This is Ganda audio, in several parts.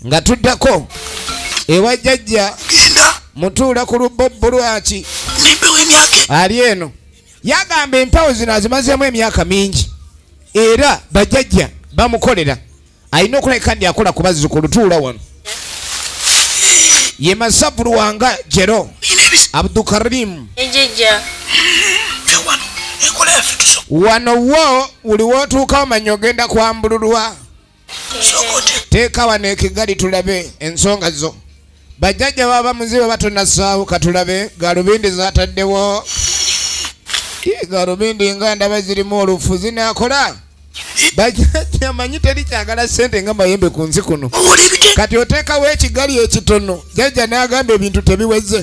nga tuddako ewa jjajja mutuula ku lubobbo lwaki ali eno yagamba empawo zino azimazeemu emyaka mingi era bajjajja bamukolera alina okulabika ndi akola ku bazzukulu tuula wano ye Masavulu wanga Jero Abdulkarim wano wo uli wootuukawo manya ogenda kwambululwa teeka wano ekigali tulabe ensonga zo bajjajja baba muzibe batonasaawo katulabe galubindi zataddewo galubindi nga ndaba zirimu olufu zinaakola bajjajja manyi teri kyagala ssente nga mayembe ku nsi kuno kati oteekawo ekigali ekitono jjajja n'agamba ebintu tebiweze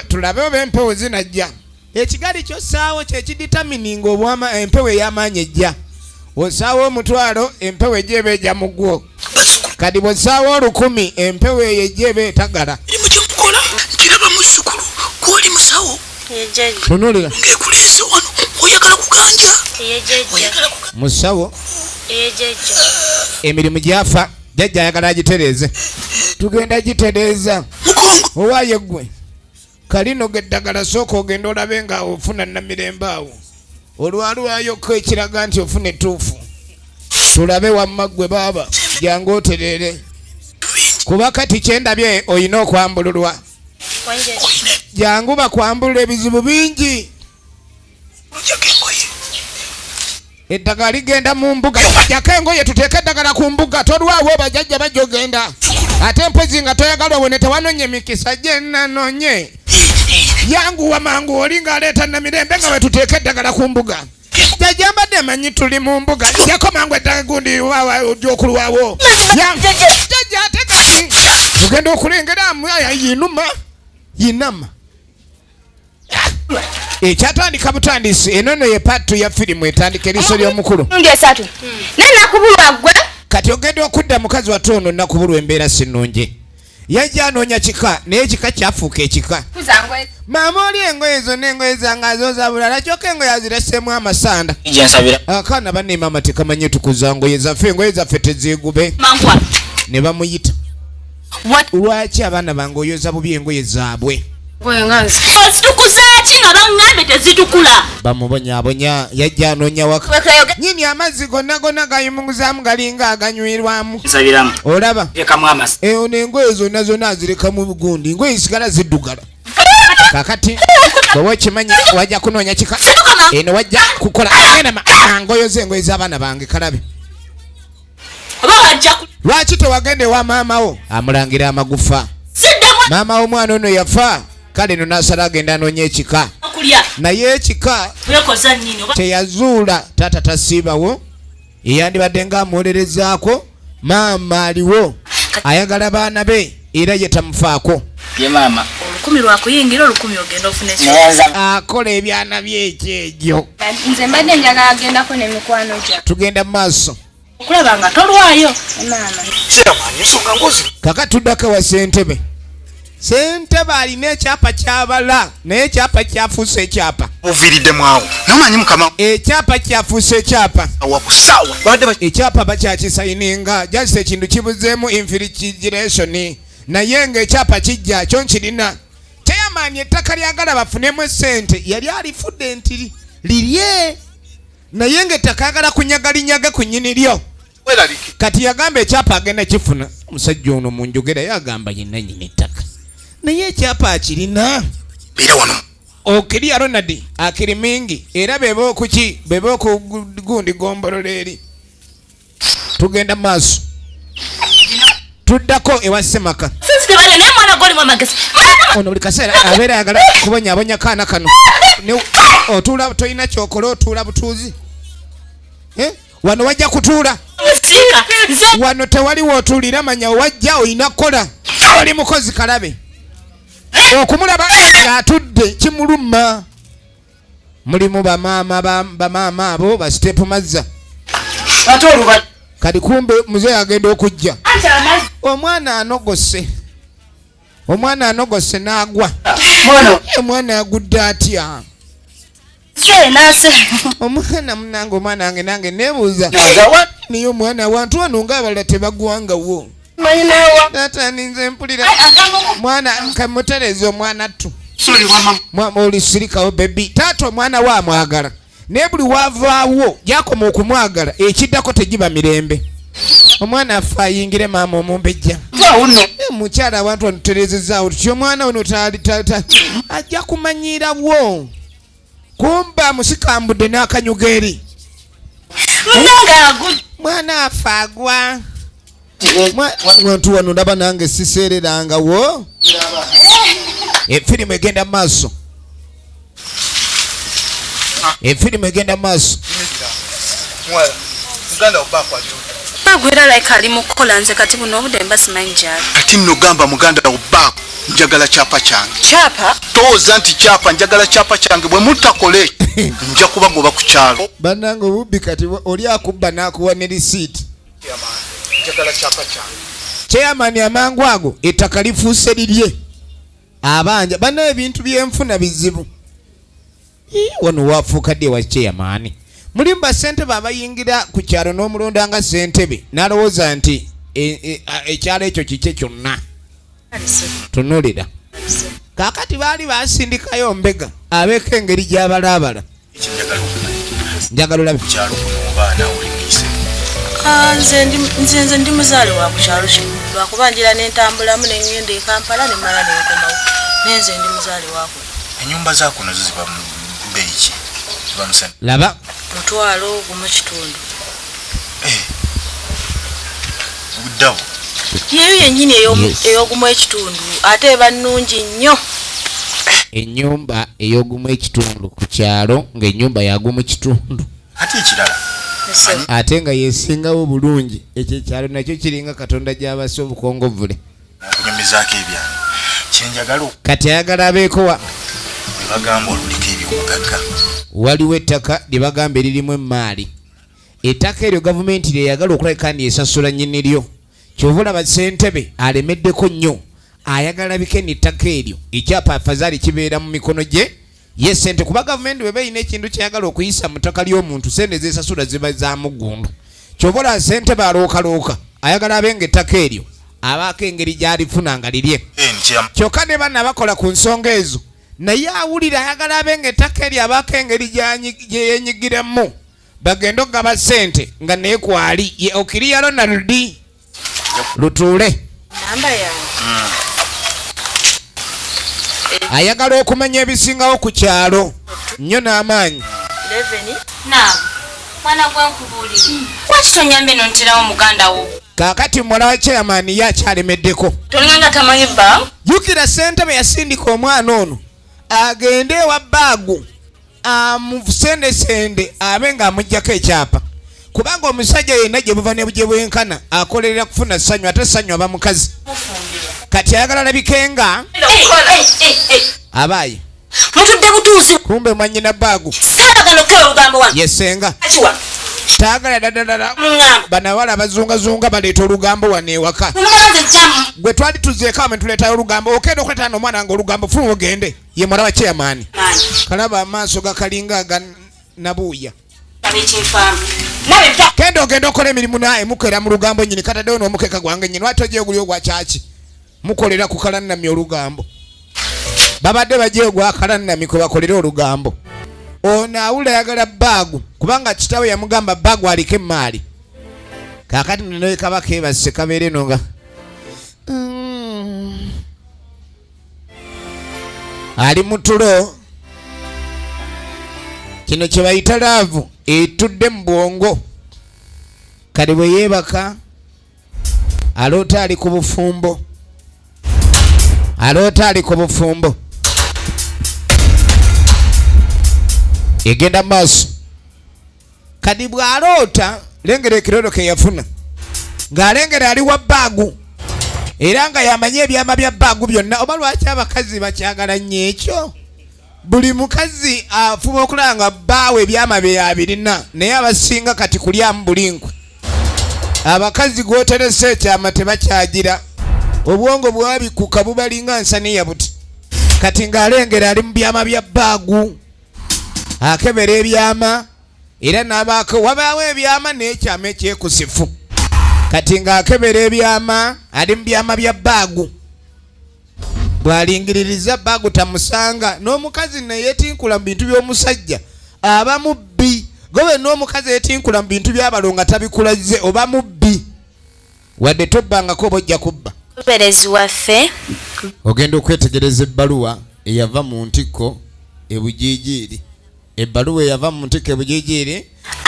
tulabe oba empewo zinajja ekigali kyosaawo kyekiditamininga obwama empewo ey'amaanyi ejja osaawo omutwalo empewo ejja eba ejja mu ggwo kati bwosaawo 1000 empewo eyo ejja eba etagala kiraba muzzukulu gwoli musawo tunulira ngekulese wano oyagala kuganja musawo emirimu gyafa jjajja ayagala agitereeze tugenda gitereeza owaaye ggwe kalino geddagala sooka ogenda olabe nga ofuna namirembe awo olwalwayoko ekiraga nti ofuna ettuufu tulabe wamma ggwe baaba jangu oterere kuba kati kyendabye olina okwambululwa jangu bakwambulula ebizibu bingi eddagala ligenda mu mbuga jako engoye tuteeke eddagala ku mbuga tolwawo bajjajja bajja ogenda ate mpozi nga toyagala obone tewanonye mikisa gye nanonye yanguwa mangu oli ng'aleeta namirembe nga wetuteeka eddagala ku mbuga jjajja mbadde manyi tuli mu mbuga jako mangu eddagala gundi okulwawo jjajja ate kati tugenda okulengera yinama ekyatandika butandisi enono ye patu ya firimu etandika eriiso ly'omukulu nenakubulwa gwe kati ogenda okudda mukazi watono nakubulwa embeera sinungi yajja anoonya kika naye ekika kyafuuka ekika maama oli engoye zonna engoye zange azooza bulala kyokka engoye azireseemu amasanda akaana banne maama tekamanye tukuza ngoye zaffe engoye zaffe tezeegube ne bamuyita lwaki abaana bange oyoza bubi engoye zaabwe bamubonyabonya yajja anoonya waka nyini amazzi gonna gonna gayumunguzaamu galinga aganywirwamu olaba ono engoye zonna zonna azirekamu bugundi engoye zisigala ziddugala kakati bwewa okimanyi wajja kunoonya kika eno wajja kukola ngoyo z'engoye z'abaana bange kalabe lwaki tewagenda ewa maamawo amulangira amagufa maama w'omwana ono yafa kale no nasala agenda anoonya ekika naye ekika teyazuula taata tasiibawo eyandibadde ng'amuwolerezaako maama aliwo ayagala baana be era ye tamufaako akola ebyana by'ekyegyo nze mbadde njagala agendako n'emikwano gya tugenda mu maaso okulaba nga tolwayo maama kaka tuddako wa ssentebe ssentebe alina ekyapa kyabala naye ekyapa kyafuuse ekyapa muviiriddemu awo namanyi mukama ekyapa kyafuuse ekyapa ekyapa bakyakisayininga jazisa ekintu kibuzeemu infiltration naye ng'ekyapa kijja kyo nkirina teyamaani ettaka lyagala bafunemu essente yali alifudde nti lirye naye ng'ettaka yagala kunyagalinyage ku nnyini lyo kati yagamba ekyapa agenda kifuna omusajja ono mu njogera yagamba yenna nyina ettaka naye ekyapa akirina okirya Ronald akiri mingi era beba okuki beba okugundi gombolola eri tugenda maaso tuddako ewa Semaka ono buli kaseera abeera ayagala kubonyabonya kaana kano otuula toyina kyokola otuula butuuzi wano wajja kutuula wano tewaliwo otuulira manya wajja oyina kukola oli mukozi kalabe okumulaba atudde kimuluma mulimu bamaama abo basitepu mazza kati kumbe muzeeyi agenda okujja omwana anogose n'agwa omwana agudde atya omwana munange omwana wange nange nebuuza niyo omwana wantu wano ng'abalala tebagwangawo taata ninze mpulira mwana kamutereza omwana ttu oli sirikawo bebi taata omwana we amwagala naye buli wavaawo gyakoma okumwagala ekiddako tegiba mirembe omwana affe ayingire maama omumbejja mukyala abantu wanuterezezaawo tutyo omwana ono ajja kumanyirawo kumba musikambudde n'akanyuga eri mwana affe agwa wantu wano ndaba nange siseererangawo efirimu egenda maaso efirimu egenda maaso Agwera like ali mukola nze kati buno obudde mbasimanyi gyali. Kati nno gamba muganda obbaako njagala kyapa kyange. Kyapa? Tooza nti kyapa njagala kyapa kyange bwe mutakole nja kuba ngoba ku kyalo. Bannange obubbi kati oli akubba n'akuwa ne receipt. Njagala kyapa kyange. Chairman amangu ago ettaka lifuuse lirye. Abanja bana ebintu by'enfuna bizibu. Wano wafuukadde wa chairman. Mulimba ssentebe abayingira ku kyalo n'omulonda nga ssentebe n'alowooza nti ekyalo ekyo kike kyonna tunulira kaakati baali basindikayo mbega abeeko engeri gy'abalaabala njagala olabe nze ndi muzaale wa ku kyalo kino lwakuba njira n'entambulamu ne ngenda e Kampala ne mala n'enkomawo naye nze ndi muzaale wako. Ennyumba zaako nazo ziba mu mbeeyi ki? Laba mutwalo gumu kitundu. Buddawo yeyo yennyini ey'ogumu ekitundu ate eba nnungi nnyo. Ennyumba ey'ogumu ekitundu ku kyalo ng'ennyumba yagumu kitundu ate ekirala ate nga yesingawo bulungi ekyo ekyalo nakyo kiringa Katonda gy'abassa obukongovule okunyumizaako ebyange kyenjagala kati ayagala abeekowa bagamba oluliko eby'omugagga waliwo ettaka lye bagamba eririmu emmaali ettaka eryo gavumenti lyeyagala okulabika ndi esasula nnyini lyo kyova olaba ssentebe alemeddeko nnyo ayagala bikeni ettaka eryo ekyapa afazaali kibeera mu mikono gye ye ssente kuba gavumenti bwe bayina ekintu kyeyagala okuyisa mu ttaka ly'omuntu sente zesasula ziba za muggundu kyova olaba ssentebe alookalooka ayagala abenga ettaka eryo abaako engeri gy'alifuna nga lirye kyokka ne banna bakola ku nsonga ezo naye awulira ayagala abenga ettaka eryo abaako engeri gyeyenyigiramu bagenda okugaba ssente nga naye kwali ye okiriya Ronald lutuule namba yange ayagala okumanya ebisingawo ku kyalo nnyo n'amaanyi 11 Naam. Mwana gwenkubulira. Kwasonyambe nonterawo muganda wo. kaakati muwala wa chairman ye akyalemeddeko Tolinganga tamanyi bba? jjukira ssentebe yasindika omwana ono agende ewa baagu amusendesende abe ng'amuggyako ekyapa kubanga omusajja yenna gye buva ne bugye bwenkana akolerera kufuna ssanyu ate ssanyu aba mukazi kati ayagala labikenga abaayi Mutudde butuusi. kumbe mwannyina baagu Saagala okewa olugambo wano. yesenga Akiwa. taagala ddala Mungamba. banawala abazungazunga baleeta olugambo wano ewaka Mumuganze kyamu. gwe twali tuzeeko ame tuleetayo olugambo okenda okuleeta n'omwana nga olugambo funa ogende ye mwala wa chairman kalaba amaaso gakalinga aga nabuuya Abekinfamu. Nawe dda. kenda ogenda okola emirimu naye mukolera mu lugambo nyini kataddewo n'omukeeka gwange nyini lwaki ojeyo guli ogwa kyaki mukolera ku kalannami olugambo babadde bajeyo gwa kalannami kwe bakolera olugambo ono awula ayagala baagu kubanga kitawe yamugamba baagu aliko emmaali kaakati nenoye kaba keebase kabeere no nga ali mu tulo kino kye bayita laavu etudde mu bwongo kale bwe yeebaka aloota ali ku bufumbo aloota ali ku bufumbo egenda maaso kadi bw'aloota lengera ekirooto ke yafuna ng'alengera ali wa baagu era nga yamanye ebyama bya baagu byonna oba lwaki abakazi bakyagala nnyo ekyo buli mukazi afuba okulaba nga bbaawe ebyama bye yabirina naye abasinga kati kulyamu bulinkwe abakazi gwoteresa ekyama tebakyagira obwongo bwabikuka bubalinga nsaniya buti kati ng'alengera ali mu byama bya baagu akebera ebyama era n'abaako wabaawo ebyama n'ekyama ekyekusifu kati ng'akebera ebyama ali mu byama bya baagu bw'alingiririza baagu tamusanga n'omukazi naye yeetinkula mu bintu by'omusajja aba mubbi gobe n'omukazi yeetinkula mu bintu by'abalonga tabikulaze oba mubbi wadde tobbangako oba ojja kubba muberezi waffe ogenda okwetegereza ebbaluwa eyava mu ntikko ebujiijiiri ebbaluwa eyava mu ntikko ebujiijiiri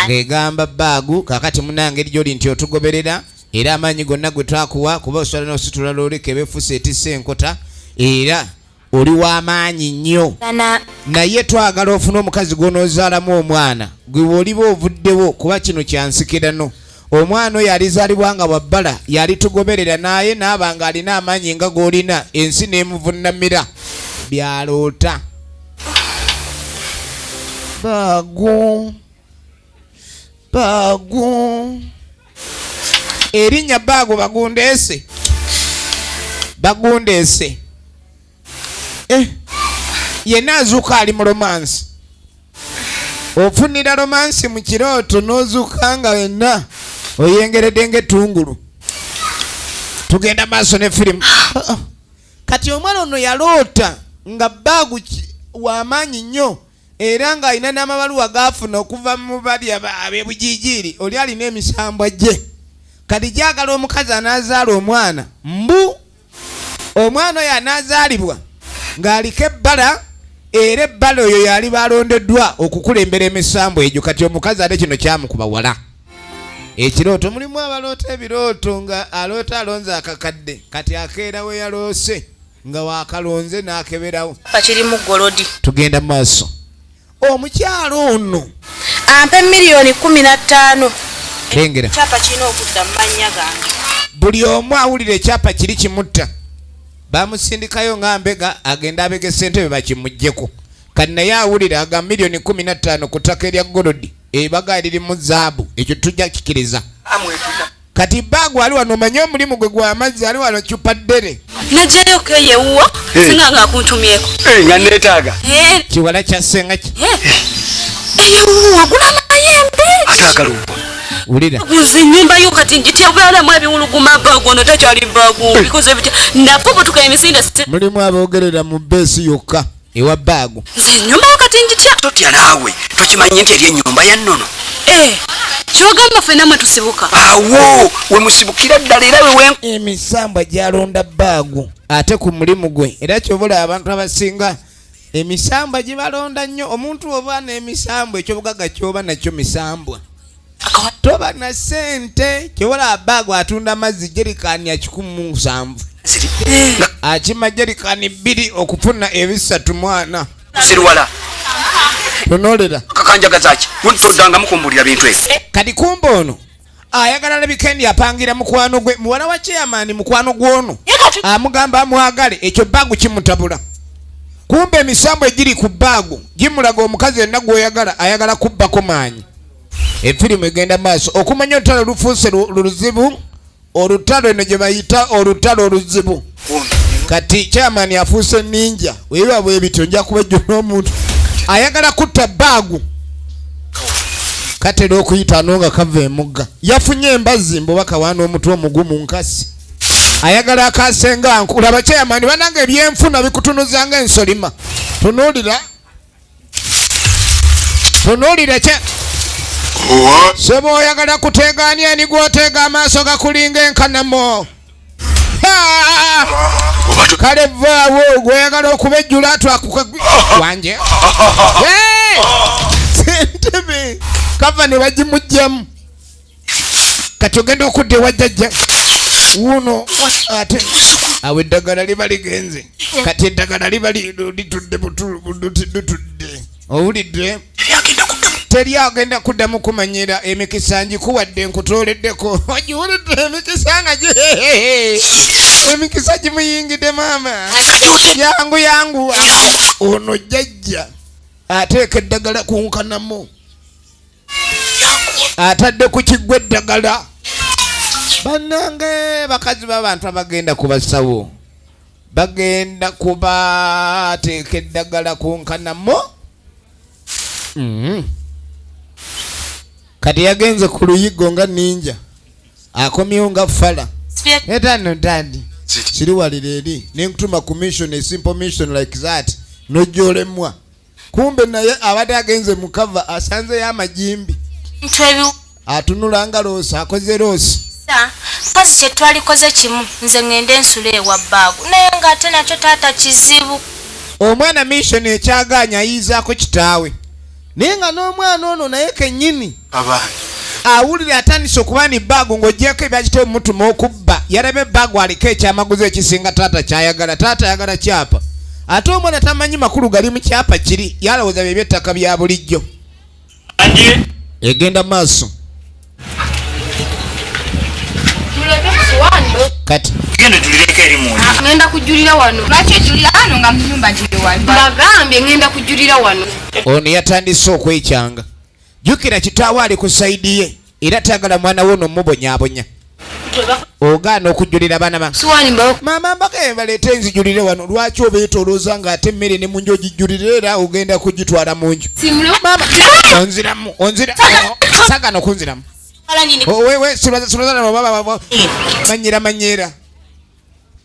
ng'egamba baagu kakati munange erijoli nti otugoberera era amaanyi gonna gwe twakuwa kuba osobola n'ositula loole kebeefusa etissa enkota era oli w'amaanyi nnyo naye twagala ofuna omukazi gw'onoozaalamu omwana gwe woliba ovuddewo kuba kino kyansikirano omwana oyo alizaalibwa nga wabbala yalitugoberera naye naaba nga alina amaanyi nga g'olina ensi n'emuvunnamira byaloota baagu erinnya baagu bagundeese yenna azuuka ali mu romansi ofunira romansi mu kirooto n'ozuuka nga wenna oyengeredde ng'ettungulu tugenda maaso ne firimu kati omwana ono yaloota nga baagu w'amaanyi nnyo era ng'alina n'amabaluwa gaafuna okuva mu bali ab'ebujiijiiri oli alina emisambwa gye kati gyagala omukazi anaazaala omwana omwana oyo anaazaalibwa ng'aliko ebbala era ebbala oyo yali balondeddwa okukulembera emisambwa egyo kati omukazi ate kino kyamukuba wala ekirooto mulimu abaloota ebirooto nga aloota alonze akakadde kati akeera we yaloose nga waakalonze n'akeberawo kirimu golodi tugenda mu maaso omukyalo ono ampe miliyoni 15 lengera kyapa kirina okudda mu mannya gange buli omu awulira ekyapa kiri kimutta bamusindikayo ng'ambega agenda abega ssentebe bakimuggyeko kati naye awulira aga miliyoni 15 ku ttaka erya golodi ebaga liri mu zaabu ekyo tujja kikiriza kati baagu ali wano omanye omulimu gwe gw'amazzi ali wano cupa ddere najjayo keyewuwo singa nga akuntumyeko nga neetaaga kiwala kya senga ki eyewuwo agula mayembe ataagalubwa wulira guzi ennyumba yo kati njitya bwalamu ebiwuluguma baagu ono takyali baagu bikoze bitya napobotuka emisinde mulimu aboogerera mu beesi yokka ewa baagu nze ennyumba yo kati njitya totya naawe tokimanyi nti eri ennyumba ya nnono kyogamba ffenna mwe tusibuka awo we musibukira ddala era wewe emisambwa gyalonda baagu ate ku mulimu gwe era kyobula abantu abasinga emisambwa gibalonda nnyo omuntu oba n'emisambwa ekyobugagga kyoba nakyo misambwa toba na sente kyobula baagu atunda amazzi jerikaani ya 17 akima jerikaani 2 okufuna ebisatu mwana sirwala tonolera kakanjagazaki toddanga mukumbulira bintu ebyo kati kumba ono ayagala ne bikendi apangira mukwano gwe muwala wa chairman mukwano gwono amugamba amwagale ekyo baagu kimutabula kumbe emisambo egiri ku baagu gimulaga omukazi yenna gw'oyagala ayagala kubbako maanyi efirimu egenda maaso okumanya olutalo lufuuse luzibu olutalo eno gye bayita olutalo oluzibu kati chairman afuuse ninja webiba bwebityo nja kubajjula n'omuntu ayagala kutta baagu katera okuyita anonga kava emugga yafunye embazzi mbobaka wana omutwe omugumu nkasi ayagala akasenga nkulaba chairman bananga ebyenfuna bikutunuza nga ensolima tunuulira kya sebo oyagala kuteeganya ni gw'oteega amaaso gakulinga enkanamo kale vaawo gweyagala okubejjula twakukagwanje sentebe kava ne bagimugjamu kati ogenda okudda ewajjajja wuno ate awo eddagala liba ligenze kati eddagala liba litudde butudde owulidde teri agenda kuddamu kumanyira emikisa ngikuwadde nkutooleddeko ogiwulidde emikisa nga emikisa gimuyingidde maama yangu ono jjajja ateeka eddagala kunkanamu atadde ku kiggwa eddagala bannange bakazi b'abantu abagenda kubasawo bagenda kubateeka eddagala kunkanamu Kati yagenze ku luyigo nga ninja akomyewo nga fala etano dadi kiri walireri nenkutuma commission a simple mission like that nojolemwa kumbe naye abadde agenze mu cover asanze y'amajimbi atunulanga loosi akoze loosi kazi kye twalikoze kimu nze ngende ensula ewa baagu naye ng'ate nakyo taata kizibu. Omwana mission ekyaganya ayizaako kitaawe naye nga n'omwana ono naye kennyini awulira atandise okuba ni baagu ng'ogyeko ebyakitewe mutuma okubba yalaba baagu aliko ekyamaguzi ekisinga taata kyayagala taata ayagala kyapa ate omwana tamanyi makulu gali mu kyapa kiri yalowooza bye by'ettaka bya bulijjo egenda maaso kati ngenda kujulira wano lwaki ejulira wano nga mu nyumba giri wali bagambye ngenda kujulira wano ono yatandise okwekyanga jukira kitaawe ali ku sayidi ye era tayagala mwana we nomubonyaabonya ogaana okujulira baana ba maama mbaka baleete enzijulire wano lwaki obeetolooza ng'ate emmere ne mu nju ogijjulire era ogenda kugitwala mu nju maama onziramu sagana okunziramu wewe manyira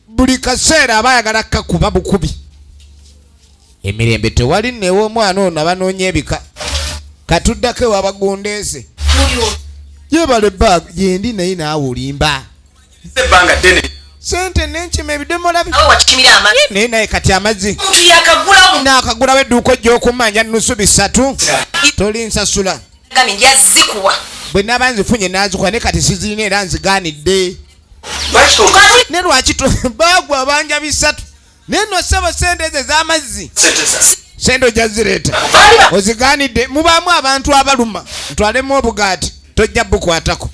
buli kaseera aba ayagala kakuba bukubi emirembe tewali newo omwana ono abanoonya ebika katuddako ewabagundeese yebale bag gyendi naye naawe olimba sente nenkima ebidomola naye naye kati amazzi naakagulawo edduuka ojja okumanja nusu 3 tolinsasula bwe naba nzifunye nazikuba ne kati sizirina era nzigaanidde ne lwaki baagwa abanja 3 naye nosaba sente ezo ez'amazzi sente ojja zireeta ozigaanidde mubaamu abantu abaluma ntwalemu obugaati tojja bukwatako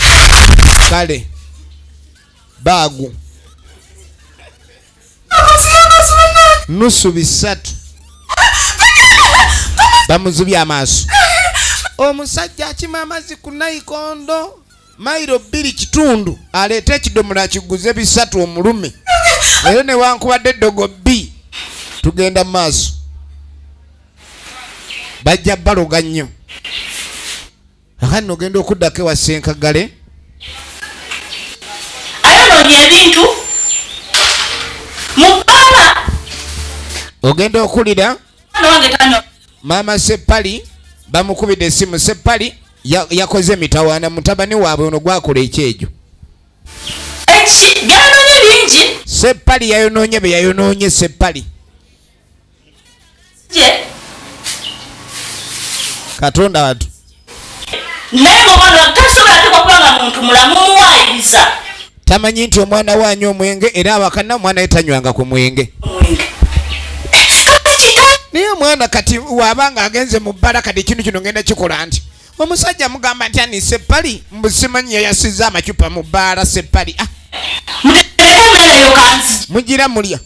kale baagu nusu 3 bamuzubya amaaso omusajja akima amazzi ku nayikondo mailo 2 kitundu aleete ekidomola akiguze 3 omulume era newankubadde eddogo B tugenda mu maaso bajja baloga nnyo akati nogenda okuddako ewa Senkagale ayonoonya ebintu mu bbaala ogenda okulira nonge tano maama Seppali bamukubidde essimu Seppali yakoze emitawaana mutabani waabwe ono gwakola ekyejo byanoonye bingi Seppali yayonoonye be yayonoonye Seppali Katonda watu naye ng'omwana tasobola ate okubanga muntu mulamu muwaayiriza tamanyi nti omwana wanyu omwenge era awakana omwana yetanywanga ku mwenge niye omwana kati wabanga agenze mu bbala kati ekintu kino ngenda kikola nti omusajja mugamba nti ani Seppali mbusimanyi yayasizza amacupa mu bbaala Seppali mugira mulya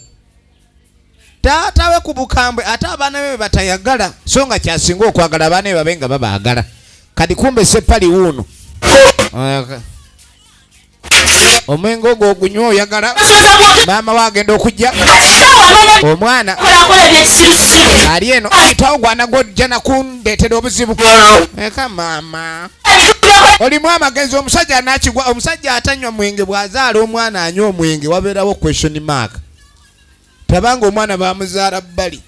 taatawe ku bukambwe ate abaana be batayagala so nga kyasinga okwagala abaana be babe nga babaagala kati kumbe Seppali wuuno omwenge ogwo ogunywa oyagala maama wagenda okujja omwana ali eno ayitawo gwana gwojja nakundeetera obuzibu eka maama olimu amagezi omusajja anakigwa omusajja atanywa mwenge bw'azaala omwana anywa omwenge wabeerawo question mark tabanga omwana bamuzaala bbali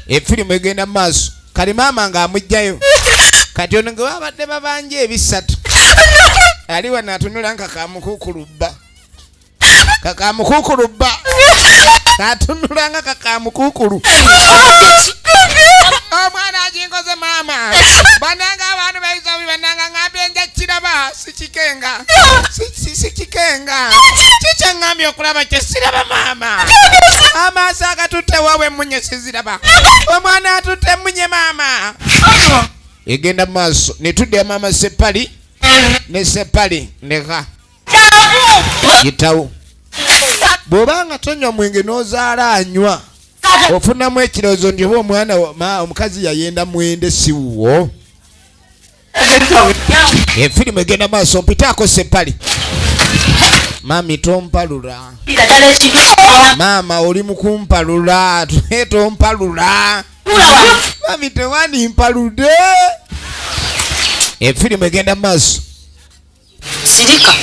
efirimu egenda mu maaso kali maama ng'amugjayo kati ono nge babadde babanja 3 ali wano atunula nka kamukukulubba kakamukukulubba katunula nga kakamukukulu omwana aginkoze maama bananga abantu baizawi bananga ngambye nja kiraba sikikenga sikikenga kikyaŋŋambye okulaba kyesiraba maama amaaso agatutte wawe munye siziraba omwana atutte munye maama egenda mu maaso netudde maama Seppali ne Seppali ndeka gitawo bw'obanga tonywa mwenge n'ozaala anywa ofunamu ekirowoozo nti oba omwana omukazi yayenda mwende siwuwo efirimu egenda maaso mpitaako Seppali mami tompalula maama oli mukumpalula tompalula mami tewani mpalude efirimu egenda maaso sirika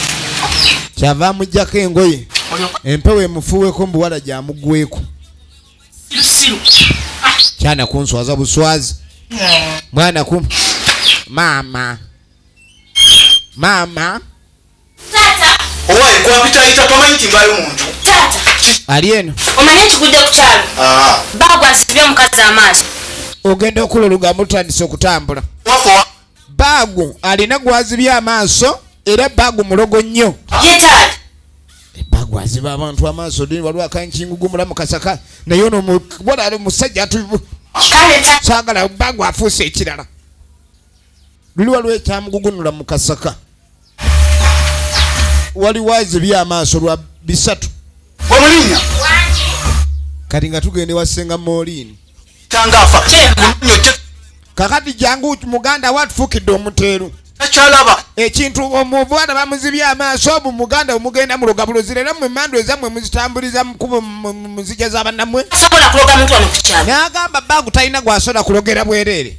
kyava mujjako engoye empewo emufuweko mbuwala gyamugweko kyana kunswaza buswazi mwana ku mama tata owaye kwapitayita tomanyi ngayo muntu tata ali eno omanyi nkikujja ku kyalo bagu asibye omukazi amaaso ogenda okula olugambo lutandise okutambula wafa bagu alina gwazibya amaaso era bagu mulogo nnyo ye tata bagu aziba abantu amaaso dini waliwo akankingugu mulamu kasaka naye ono wala ali musajja atu saagala bagu afuuse ekirala luli waliwo ekyamugugunula mu kasaka waliwo azibya amaaso lwa bisatu omulinya kati nga tugende wasenga moolini tangafa kakati jangu muganda watufukidde omuteeru takyalaba ekintu omubwana bamuzibya amaaso obu muganda omugenda mulogabulozire era mmwe mandu ezammwe muzitambuliza mukubo muzija z'abannammwe tasobola kuloga muntu wano ku kyalo n'agamba bagu talina gwasobola kulogera bwereere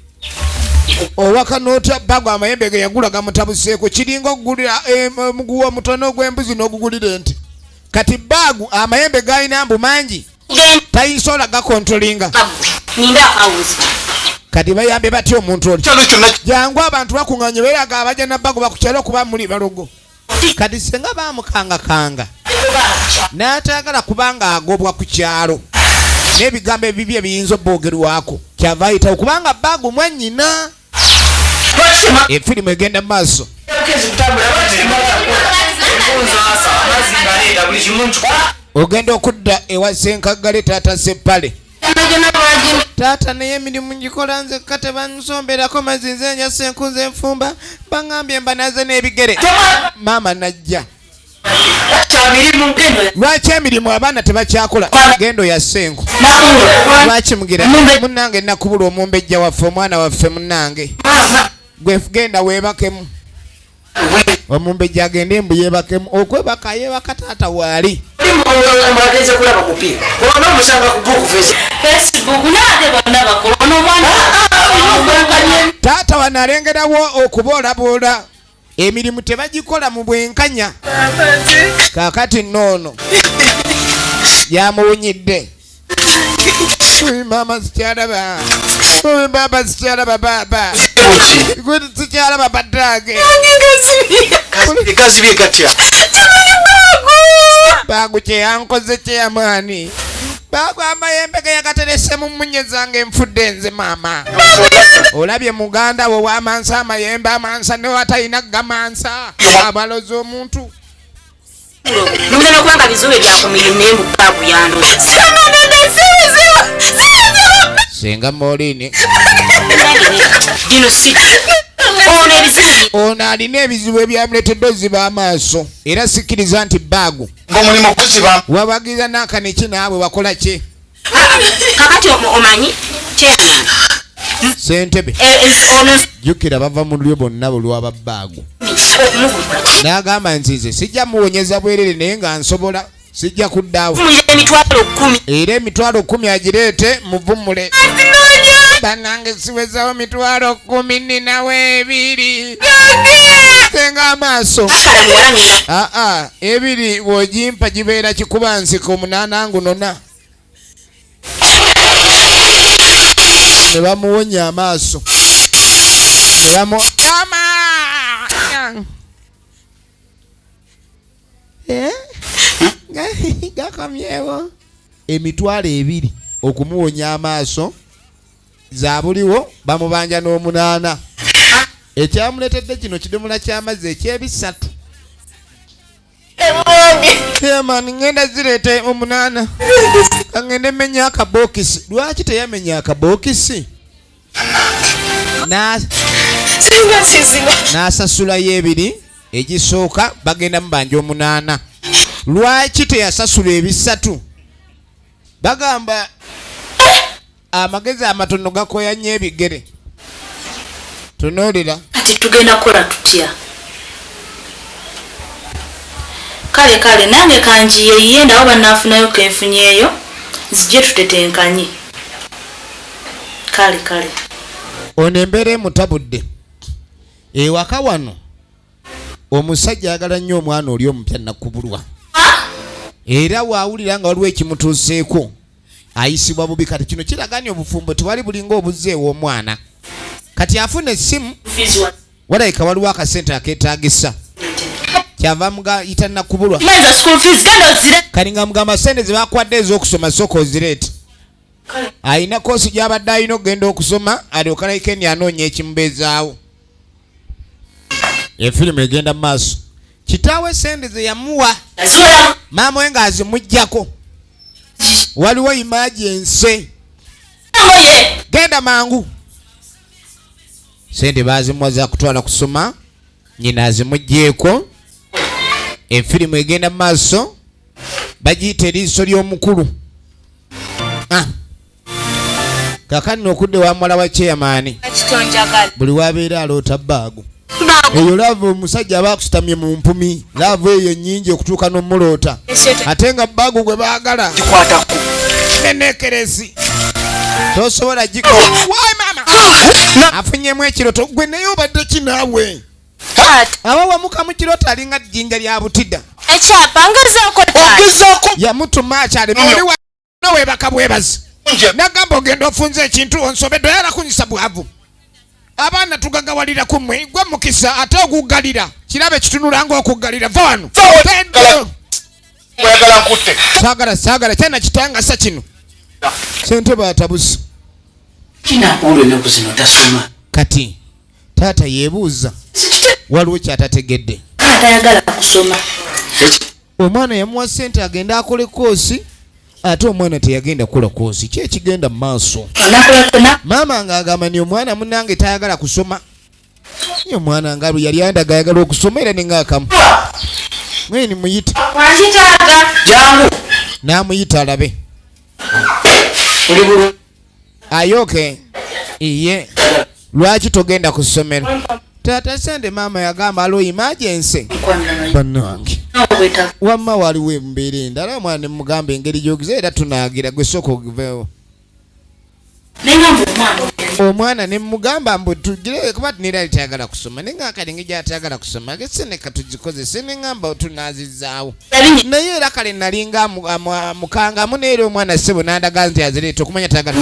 owaka noota bagu amayembe ge yagula gamutabuseeko kiringa okugulira omuguwa omutono ogw'embuzi n'ogugulira ente kati bagu amayembe galina mbu mangi tayisobola gakontrolinga ninda akawuzi kati bayambe batya omuntu oli kyalo kyonna jangu abantu bakuŋŋaanye beeraga abajja nabbago bakukyala okuba muli balogo kati senga bamukangakanga n'ataagala kubanga agobwa ku kyalo n'ebigambo ebibi ebiyinza obboogerwako kyava ayitawo kubanga bagu mwannyina efirimu egenda mu maaso ogenda okudda ewa Ssenkaggale taata Seppale taata naye emirimu ngikola nze kate bansomberako mazinze nya senkunze enfumba baŋŋambye mbanaze n'ebigere maama najja lwaki emirimu abaana tebakyakola gendo ya ssenku lwaki mugira munnange nakubula omumbejja waffe omwana waffe munnange gwe genda weebakemu omumbejja agende embu yeebakemu okwebaka yeebaka taata waali Mbageze kulaba kupiga. Bona musanga ku Facebook nate bonna bakola omwana taata wanalengerawo okuboolaboola emirimu tebagikola mu bwenkanya kaakati noono yamuwunyidde mama sikyalaba baba sikyalaba baba sikyalaba baddaage ekazibye gatya bagu kyeyankoze kyeyamaani bagu amayembe ge yagaterese mu mmunye zange enfudde nze maama olabye muganda wo wamansa amayembe amansa newatalina gamansa abalozi omuntu mugenda kubanga bizube byakumirimu naye mubaagu yandoza senga moolini gino si ono alina ebizibu ebyamuletedde oziba amaaso era sikkiriza nti bagu ng'omulimu guziba wabagiza n'akaniki naabwe wakola ki kakati omanyi ssentebe jjukira bava mu lulyo bonna bulwaba bagu n'agamba nzize sijja muwonyeza bwerere naye nga nsobola sijja kuddaawo era emitwalo 10 agireete muvumule banange siwezawo mitwalo 10 ninawo 2 senga amaaso ebiri bw'ogimpa gibeera kikuba nsiko 8 ngunona ne bamuwonya amaaso ne bamukama gakamyewo emitwalo 2 okumuwonya amaaso zabuliwo bamubanja n'8 ekyamuletedde kino kidomola ky'amazzi ekyebisatu emani ngenda zireete 8 kangende menya akabokisi lwaki teyamenya akabokisi n'asasulayo 2 egisooka bagenda mubanja 8 lwaki teyasasula ebisatu bagamba amagezi amatono gakoya nnyo ebigere tunuulira kati tugenda kukola tutya kale nange kanjiye ye nawo banaafunayo kenfunyeeyo zijje tutetenkanye kale ono embeera emutabudde ewaka wano omusajja ayagala nnyo omwana oli omupya nakubulwa era waawulira nga waliwo ekimutuuseeko ayisibwa bubi. Kati kino kiraganya obufumbo tewali bulinga obuzzeewo omwana kati afuna essimu walabika waliwo akasente akeetagisa kyava mugayita nakubulwa kalinga mugamba sente ze bakwadde ez'okusoma sooka ozireete ayina koosi gy'abadde alina okugenda okusoma alyoka naikendi anoonya ekimubeezaawo. Efirimu egenda mu maaso. Kitaawe sente ze yamuwa maama we ng'azimuggyako waliwo emergency genda mangu sente baazimuwa za kutwala kusoma nyina azimuggyeko. Efirimu egenda mu maaso bagiyita Eriiso ly'omukulu. Kakani okudde wa mwala wa chairman buli wabeera aloota baagu eyo lava omusajja abakusitamye mu mpumi lava eyo nnyingi okutuuka n'omuloota ate nga baagu gwe baagala enekeresi tosobola giko wayi mama afunyemu ekiroto gwe naye obadde kinaawe aba wamuka mu kiroto alinga jjinja lya butidda ekyapa ngazaako yamutuma akyali muli wa webaka bwebazi nagamba ogenda ofunza ekintu onsobedde yala kunyisa bwavu abaana tugagawalira kumwe gwe mukisa ate okugalira kirabe kitunula ng'okugalira vano saagala kyana kitangasa kino sente batabusa kati taata yeebuuza waliwo kyatategedde omwana yamuwa sente agenda akole koosi ate omwana teyagenda kukola koosi ki ekigenda mu maaso. Maama ng'agamba ni omwana munnange tayagala kusoma ye omwana nga yali andaga ayagala okusoma era nengaakamu mwene muyite n'amuyita alabe ayoke iye lwaki togenda ku ssomero taata sente maama yagamba alo emergency bannange wamma waliwo embeera endala omwana ne mugamba engeri gy'ogize era tunaagira gwe sooka ogiveewo omwana ne mugamba mbu tugire kuba tunera litayagala kusoma naye nga kale ngeri gy'atayagala kusoma gesene katugikozese ne ngamba tunaazizaawo naye era kale nalinga mukangamu neera omwana ssebo n'andaga nti azireeta okumanya tayagala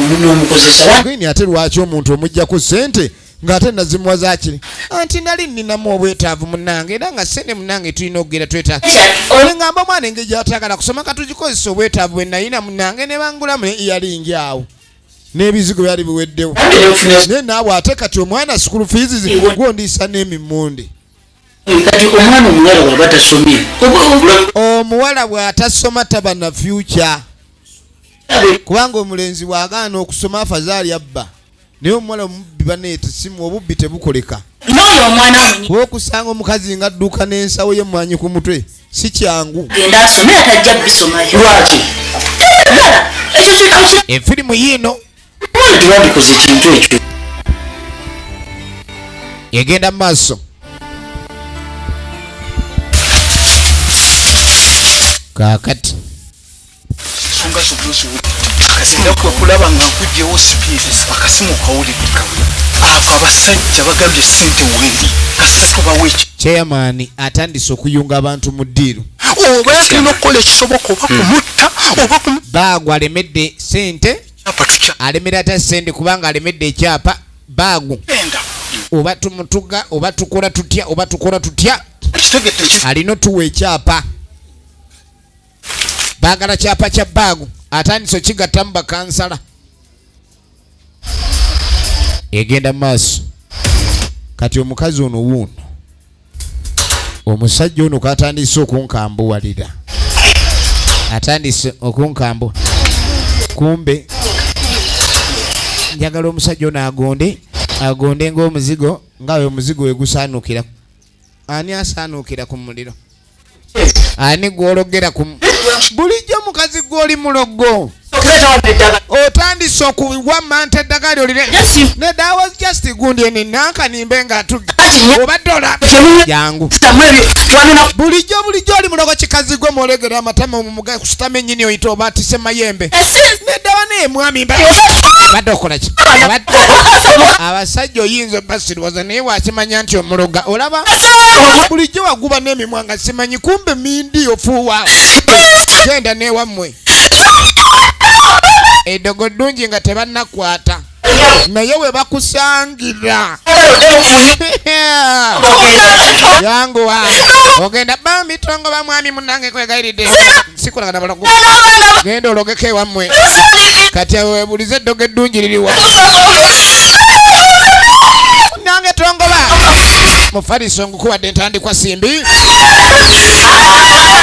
ate lwaki omuntu omuggyako sente ng'ate nazimuwa zakiri anti nali nninamu obwetaavu munnange era nga sente munnange tulina okugenda twetaaga olengamba omwana engeri gy'atayagala kusoma katugikozesa obwetaavu bwe nalina munnange ne bangulamu ne iyalingi awo n'ebizigo byali biweddewo naye naawe ate kati omwana school fees gondiisa n'emimonde omuwala bw'atasoma taba na future kubanga omulenzi bw'agaana okusoma afazaali abba naye omuwala omubbi baneeta simu obubbi tebukoleka kuba okusanga omukazi nga adduuka n'ensawo ye mwanyi ku mutwe si kyangu. Efirimu yiino egenda mu maaso kaakati kulaba nga nkugyewo spirit akasimu kawulirika ako abasajja bagambye sente weni kasita tubawe chairman atandise okuyunga abantu mu ddiiru oba tulina okukola ekisoboka oba kumutta oba baagu alemedde sente alemera ata sente kubanga alemedde ekyapa baagu oba tumutuga oba tukola tutya alina otuwa ekyapa baagala kyapa kya baagu atandise okigattamu bakansala egenda mu maaso kati omukazi ono wuuno omusajja ono katandise okunkambuwalira atandise okunkambu kumbe njagala omusajja ono agonde ng'omuzigo ngawe omuzigo wegusaanukira ani asaanukira ku muliro ani gwologera ku bulijjo mukazi gw'oli mulogo ng'otandise okuwa manta eddagala olire nedda I was just gundi nenanka nimbe nga atudde obadde olaba jangu bulijjo oli mulogo kikazi gwe mwolegera amatama omumuga kusitama ennyini oyita oba atise mayembe nedda wane mwami badde okolaki abasajja oyinza basirwaza naye wakimanya nti omuloga olaba bulijjo waguba n'emimwa nga simanyi kumbe mindi ofuuwa genda newammwe eddogo ddungi nga tebannakwata naye we bakusangira yanguwa ogenda bambi tongo bamwami munange kwegayiridde sikulagana balogo genda ologeko ewammwe kati webulize eddogo eddungi liriwa nange tongoba mufaliso ngukuwadde entandikwa simbi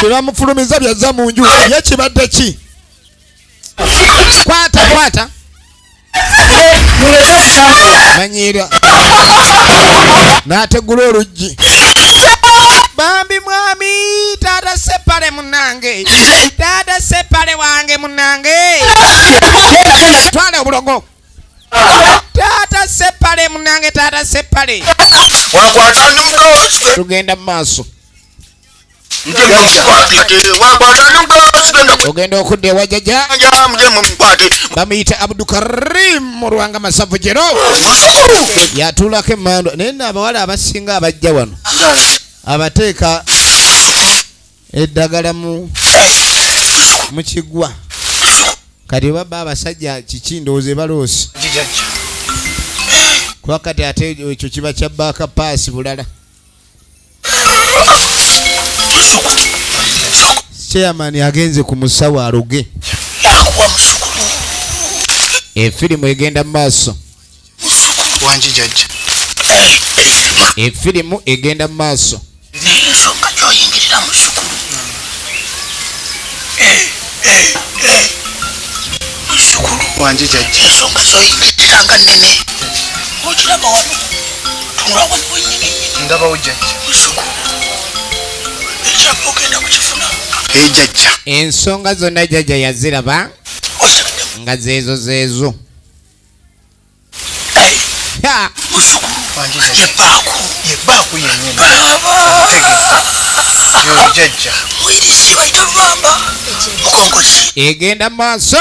tebamufulumiza byazza mu nju ye kibadde ki kwata manyira n'ategula oluggi bambi mwami taata sepale munange taata sepale wange munange twala obulogo taata sepale munange taata sepale tugenda mu maaso ogenda okudda ewa jjajja bamuyita Abdukarim mu Lwanga Masavu Jero yatuulako emmandwa naye nno abawala abasinga abajja wano abateeka eddagala mu kigwa kati baba abasajja kiki ndowooza baloosi kuba kati ate ekyo kiba kya baaka paasi bulala chairman agenze ku musawo aluge efirimu egenda mu maaso wangi jjajja efirimu egenda mu maaso ensonga gy'oyingirira mu sukulu wangi jjajja ensonga z'oyingiriranga nnene okiraba wano tunula wano wennyini ndabawo jjajja mu sukulu ekyapa ogenda kukifuna jjajja ensonga zonna jjajja yaziraba nga zeezo ebbaaku yennyini jjajja egenda mu maaso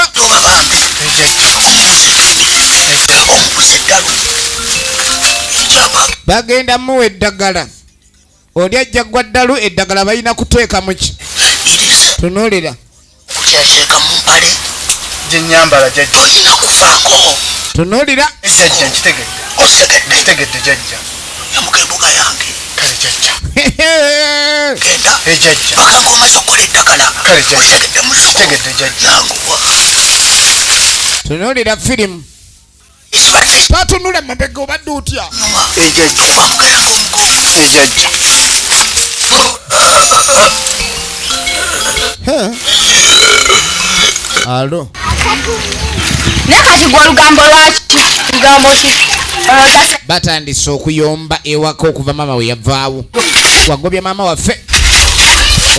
bagenda muwa eddagala oli ajja gwa ddalu eddagala balina kuteeka muki tunuulira kukyasheka mu mpale gyenyambala jjajja olina kufaako tunuulira jjajja nkitegedde jjajja yamukebuga yange kale jjajja genda jjajja akanga omaze okukola eddagala kale jjajja mutegedde jjajja tunuulira firimu tatunula mabega obadde otya jjajja wamugayanga omugongo jjajja alo nakati gwa lugambo lwaki lugambo ki batandise okuyomba ewaka okuva mama we yavaawo wagobya mama waffe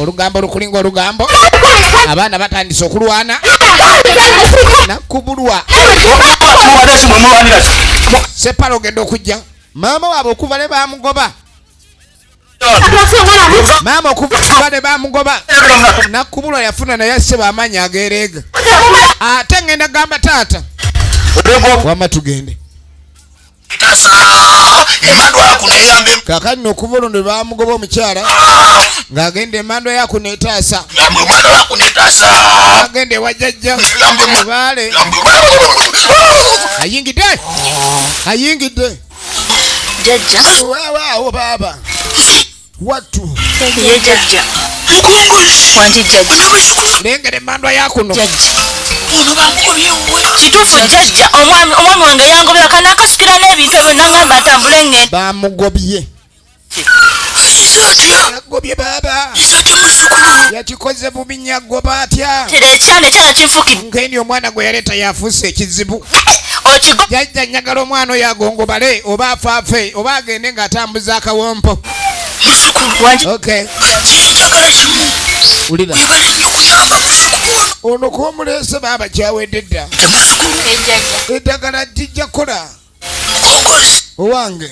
olugambo lukulinga olugambo abaana batandise okulwana nakubulwa sepala ogenda okujja maama waabwe okuva ne bamugoba maama okuva ne bamugoba nakubulwa yafuna naye asse bamaanyi agereega ate ngenda gamba taata wama tugende kakati nokuva olwo ne bamugoba omukyala ng'agenda emandwa yaku neetaasa agenda ewa jjajja baale ayingidde waawo baaba wattu lengera emandwa yakuno kituufu jjajja omwami wange yangobera kana akasikira n'ebintu ebyo nangamba atambule ngenda bamugobye yagobye baaba yakikoze bubi nnyo agoba atya terekyana kinfukidde nkeni omwana gwe yaleeta yafuuse ekizibu jjajja njagala omwana oyo agongobale oba afaafe oba agende ng'atambuza akawompo okay ulira oyagala okuyamba musukulu ono kwomulese baba kyawedde dda eddagala tijja kola owange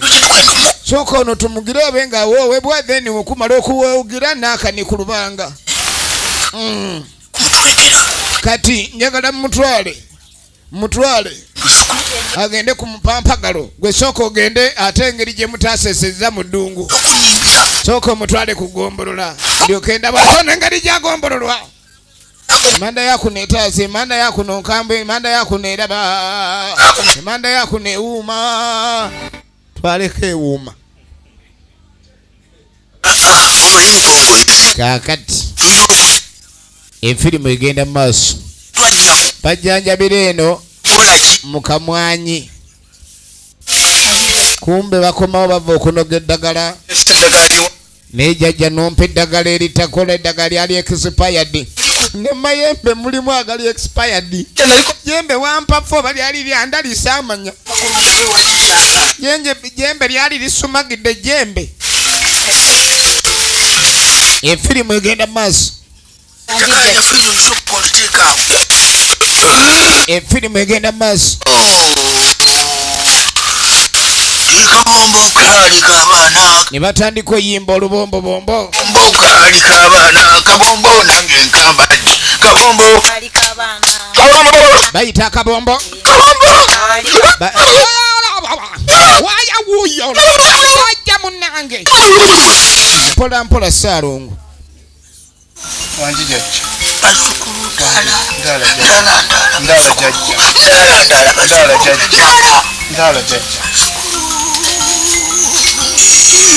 sooka ono tumugire obe nga woowebwa then okumala okuwugira n'akani ku lubanga kati njagala mutwale agende ku mupampagalo gwe sooka ogende ate engeri gye mutaasesezza mu ddungu sooka omutwale ku gombolola lyokenda bwatona engeri gyagombololwa emanda yakuno etaase emanda yakuno nkambwe emanda yakuno eraba emanda yakuno ewuuma twaleko ewuuma kaakati enfirimu egenda mu maaso bajjanjabira eno mu kamwanyi kumbe bakomawo bava okunoga eddagala naye jjajja nompa eddagala eritakola eddagala lyali expired ne mayembe mulimu agali expired jembe wampafo balyali lyanda lisamanya jembe lyali lisumagidde jembe efirimu egenda maaso efirimu egenda maaso ne batandika oyimba olubombobombo bayita akabombo wayawuyo wajja munange mpola mpola Saalongo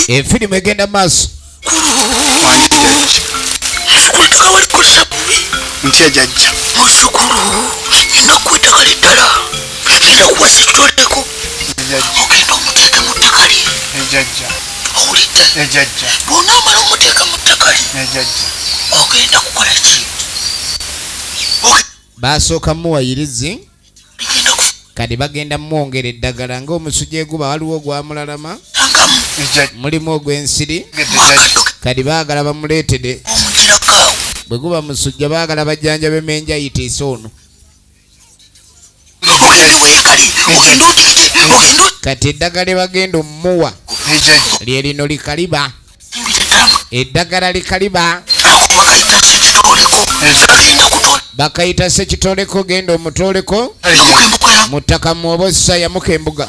efirimu egenda maaso ntya jjajja musukulu enaku eddagala eddala enakuwasa ekitwaleko ogenda omuteeka mu ddakali ejjajja owulidde ejjajja bw'onaamala omuteeka mu ddakali ejjajja ogenda kukola ki basooka muwayirizi kati bagenda mwongera eddagala ng'omusujja eguba waliwo ogwamulalama mulimu ogw'ensiri kati baagala bamuleetede bwe guba musujja baagala bajjanjabe menjayitiisa ono kati eddagala bagenda omuwa lye lino likaliba eddagala likaliba bakayita sekitoleko genda omutoleko mu ttaka mwobosa yamuka embuga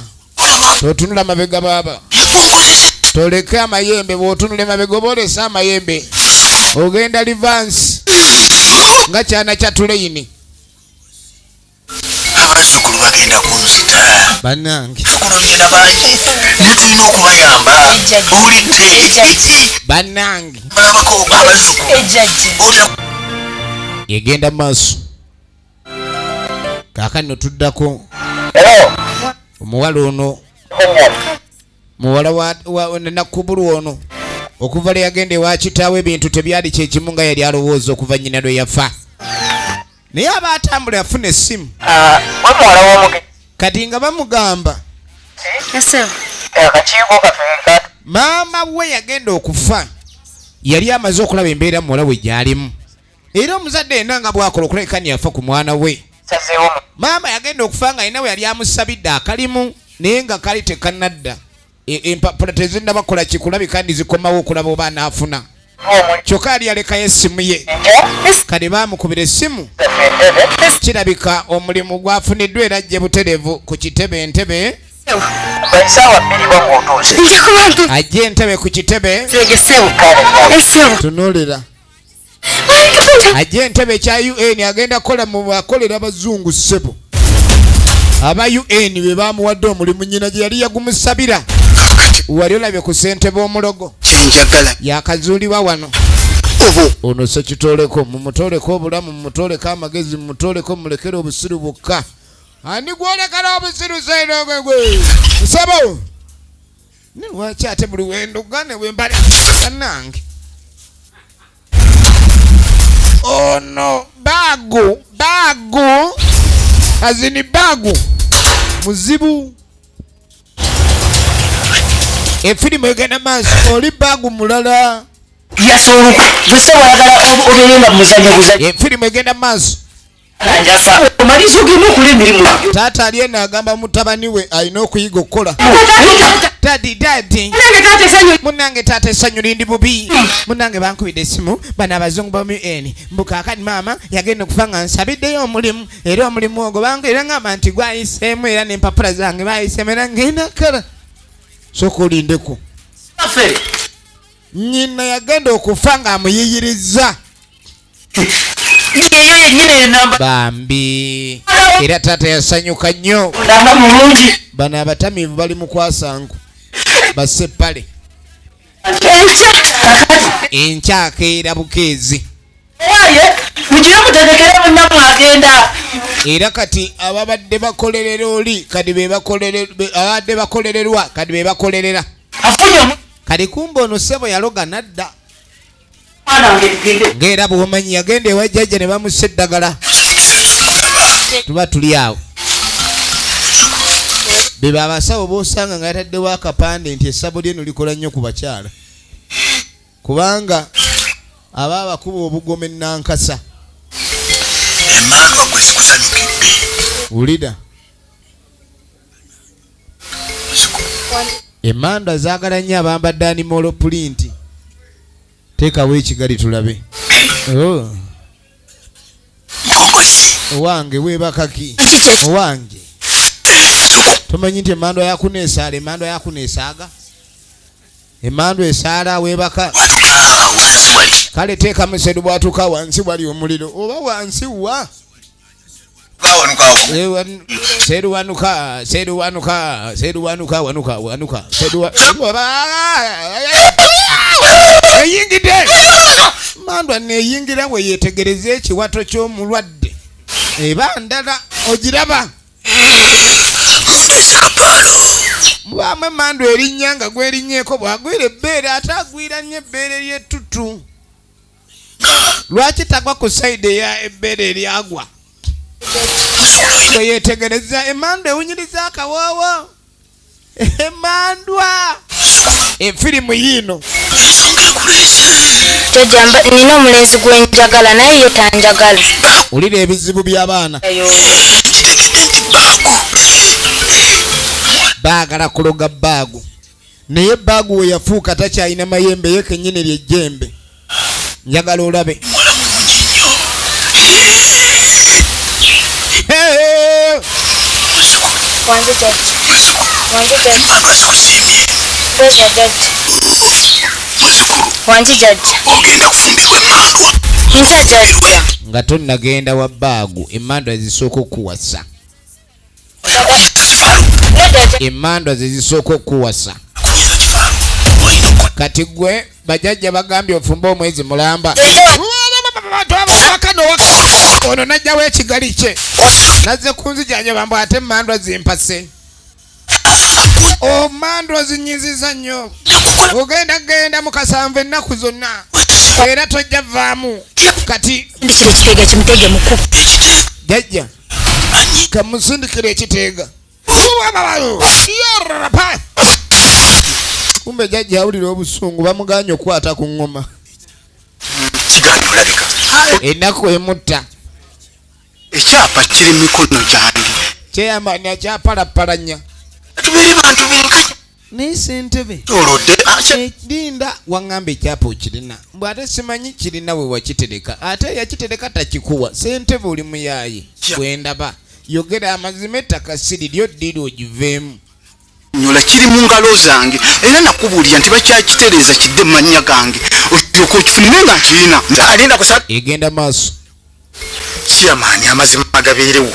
totunula mabega baba toleke amayembe bw'otunula emabega oba olesa amayembe ogenda livansi nga kyana kya tuleyini abazzukulu bagenda kunzita bannange kunomyana bangi netulina okubayamba owulidde bannange balabako abazzukulu egenda maaso kaakano tuddako omuwala ono muwala wa nakubulu ono okuva lwe yagenda ewa kitaawe ebintu tebyali kyekimu nga yali alowooza okuva nnyina lwe yafa naye aba atambula yafuna essimu kati nga bamugamba maama we yagenda okufa yali amaze okulaba embeera muwala we gyalimu era omuzadde yenna nga bwakola okulabika yafa ku mwana we maama yagenda okufa nga yina we yali amusabidde akalimu naye nga kali tekanadda empapula tezinnabakola kikulabika ndizikomawo okulaba oba anaafuna kyokka yali yalekayo essimu ye kale baamukubira essimu kirabika omulimu gwafuniddwa era ajje buterevu ku kitebe entebe ajje entebe ku kitebe tunuulira ajje entebe kya UN agenda kukola mu bakolera abazungu ssebo aba UN be bamuwadde omulimu nnyina gye yali yagumusabira wali olabye ku ssentebe omulogo yakazuulibwa wano ono sekitoleko mumutoleko obulamu mumutoleko amagezi mumutoleko mulekere obusiru bukka ani gwolekera obusiru sairogwegwe musabo ne lwaki ate buli wendugane wembala anange ono bagu azini bagu muzibu efirimu egenda maaso oli bagu mulala yasuluku buse wayagala oberenga muzanyo firimu egenda maaso. anjasa omaliso gino kule mirimu taata aliena agamba mutabani we alina okuyiga okukola. Dadi munange taata essanyu lindi bubi munange bankubidde essimu bano abazungu ba UN mbukakati maama yagenda okufa nga nsabiddeyo omulimu era omulimu ogwo bankwera ngamba nti gwayiseemu era n'empapula zange bayiseemu era ngenda kala soka olindeko. Nyina yagenda okufa ng'amuyiyiriza bambi era taata yasanyuka nnyo. Bano abatamiivu bali mu kwasangu baseppale enkyakeera bukeezi era kati ababadde bakolerera oli kati abadde bakolererwa kati be bakolerera kati kumba ono ssebo yaloga nadda ng'era bw'omanyi yagenda ewa jjajja ne bamussa eddagala tuba tuli awo. Beba abasawo b'osanga nga yataddewo akapande nti essabo lyeno likola nnyo ku bakyala kubanga aba abakuba obugome nankasa. Wulira emandwa zaagala nnyo abambadde animolo pulinti. Teekawo ekigali tulabe. Owange weebakaki owange tomanyi nti emandwa yakuneesaala emandwa yakuneesaaga emandwa esaala weebaka kale teeka museru bwatuka wansi wali omuliro oba wansi wa seruwanuka seruwanuka seruwanuka wanuka wanuka eyingidde mandwa neeyingira bwe yeetegereza ekiwato ky'omulwadde eba ndala ogiraba mubamu emandwa erinnya nga gwerinnyeeko bwagwira ebbeere ate agwira nnyo ebbeere ly'ettutu. Lwaki tagwa ku sayidi eya ebbeere eryagwa? Bwe yeetegereza emandwa ewunyiriza akawoowo emandwa efirimu yiino nina omulenzi gwenjagala naye ye tanjagala. Olira ebizibu by'abaana baagala kuloga baagu naye baagu we yafuuka takyalina mayembe ye kennyini lyejjembe. Njagala olabe wangi jajja nkya jajja nga tonnagenda wa baagu emandwa ezisooka okuwasa emandwa zezisooka okuwasa kati gwe bajajja bagambye ofumba omwezi mulamba ono najjawo ekigali kye nazze kunzijanja bambu ate emandwa zimpase omandwa zinyiziza nnyo ogenda mu kasanvu ennaku zonna era tojja vaamu kati ndikira ekiteega kimutege muku jajja kamusindikira ekiteega kumbe jajja awulira obusungu bamuganya okukwata ku ngoma ennaku emutta ekyapa kiri mikono gyange kyeyamanya kyapalapalanya tubere bantu benka naye ssentebe olodde linda waŋŋamba ekyapa okirina mbw ate simanyi kirina we wakitereka ate yakitereka takikuwa ssentebe oli muyaaye bwendaba yogera amazima ettaka siri lyo ddiri ogiveemu nyola kiri mu ngalo zange era nakubuulira nti bakyakitereeza kidde mu mannya gange osooka okifunire nga nkirina alinda kusa egenda maaso kyamaani amazima agabeerewo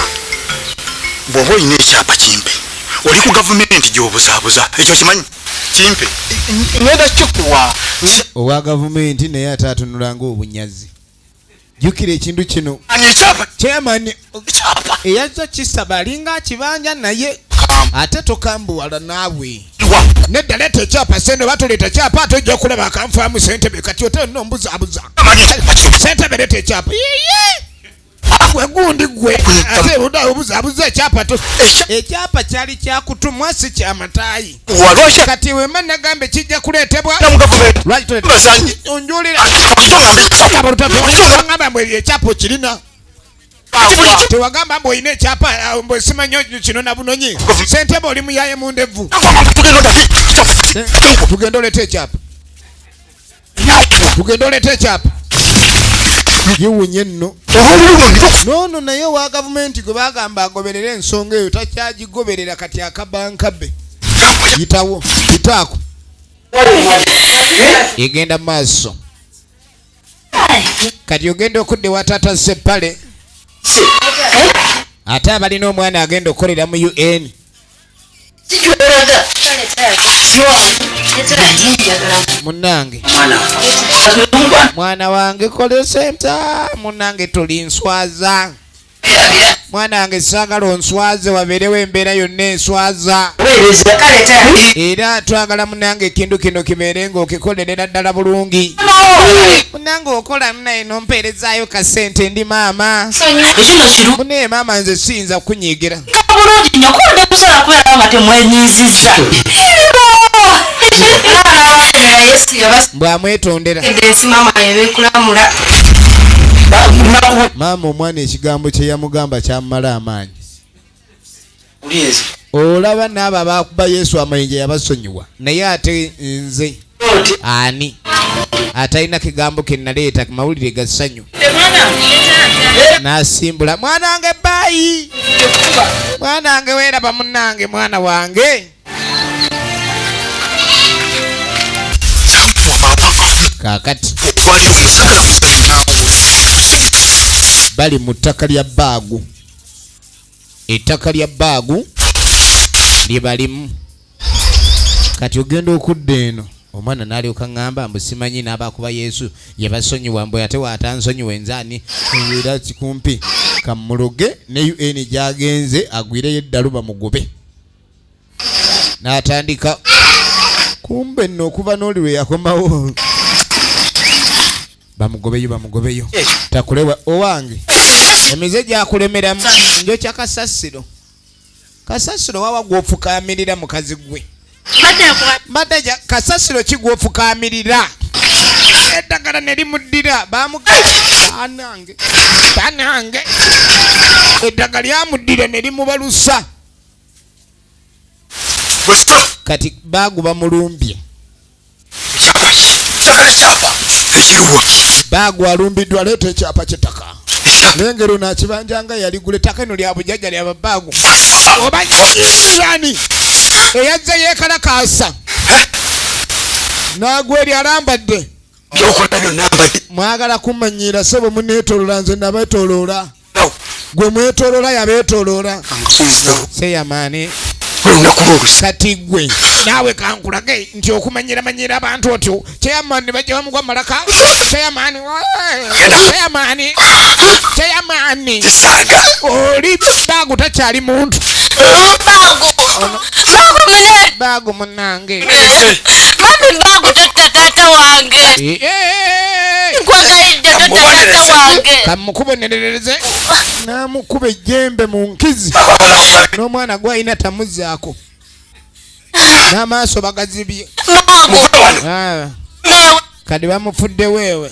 bw'oba olina ekyapa kimpe oli ku gavumenti gy'obuzaabuza ekyo kimanyi kimpe ngenda kikuwa owa gavumenti naye ate atunulanga obunyazi jjukira ekintu kino ani ekyapa kyamaani ekyapa eyazza kisaba alinga akibanja naye ate tokambuwala naawe nedda leeta ekyapa sente oba toleeta ekyapa ate ojja okulaba akanfaamu ssentebe kati ote nno mbuzaabuza ssentebe leeta ekyapa yiye gwe gundi gwe ate obuza ekyapa to ekyapa kyali kyakutumwa si kyamatayi kati wema nagambe kijja kuleetebwa onjulira ngamba mbwe ekyapa okirina tewagamba mbu olina ekyapa mbwe simanyi kino na bunonyi ssentebe oli muyaye mu ndevu tugenda oleeta ekyapa giwunye nno nono naye wa gavumenti gwe bagamba agoberera ensonga eyo takyagigoberera kati akabankabe yitawo yitaako egenda maaso kati ogenda okudde wa taata Seppale ate abalina omwana agenda okukolera mu UN munange mwana wange kolesenta munange tulinswaza mwana wange saagala onswaze wabeerewo embeera yonna enswaza era twagala munange ekintu kino kibeere ng'okikolerera ddala bulungi munange okola naye nompeerezaayo kasente ndi maama munaye maama nze siyinza kukunyiigira bwamwetondera maama omwana ekigambo kye yamugamba kyamumala amaanyi olaba n'abo abakuba Yesu amayinja yabasonyiwa naye ate nze ani atalina kigambo ke naleeta mawulire ga ssanyu n'asimbula mwana wange baayi mwana wange weeraba munnange mwana wange kaakati bali mu ttaka lya baagu ettaka lya baagu lye balimu kati ogenda okudda eno omwana n'alyoka ŋŋamba mbu simanyi n'abakuba Yesu yabasonyiwa mbwe ate waatanzonyiwa enzaani era kikumpi kamuloge ne UN gyagenze agwireyo eddalu bamugube n'atandika kumbe nno okuva n'oli lwe yakomawo bamugobeyo takulewa owange emize gyakulemeramu njo kya kasasiro wawa gw'ofukaamirira mukazi gwe madaja kasasiro kigw'ofukaamirira eddagala ne limuddira banange eddagala lyamuddira ne limubalusa kati baagu bamulumbye baagu alumbiddwa leeta ekyapa ky'ettaka n'engero nakibanjanga yaligula ettaka eno lya bujjajja lya babaagu obanyani eyazze yeekalakaasa n'agweri alambadde mwagala kumanyiira sebo muneetoloola nze nabeetoloola gwe mwetoloola yabeetoloola seyamaani kati gwe naawe kankulage nti okumanyira abantu otyo kyeyamaani bajja bamugwa malaka kyeyamaani oli baagu takyali muntu baagu munange baagu tata wange kamukubonerereze namukuba ejjembe mu nkizi n'omwana gwalina tamuzzaako n'amaaso bagazibye kadi bamufudde weewe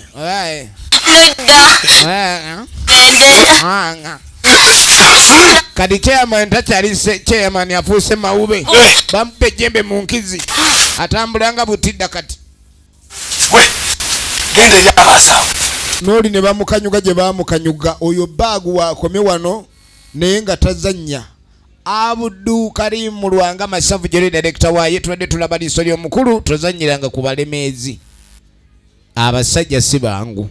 kadi chairman takyali chairman afuuse mawube bamupa ejjembe mu nkizi atambulanga butidda kati n'oli ne bamukanyuga gye bamukanyuga oyo baagu wakomye wano naye nga tazannya Abudu Karimu Lwanga Masavu Jeri director waye tubadde tulaba liiso ly'omukulu tozannyiranga ku balemeezi abasajja si bangu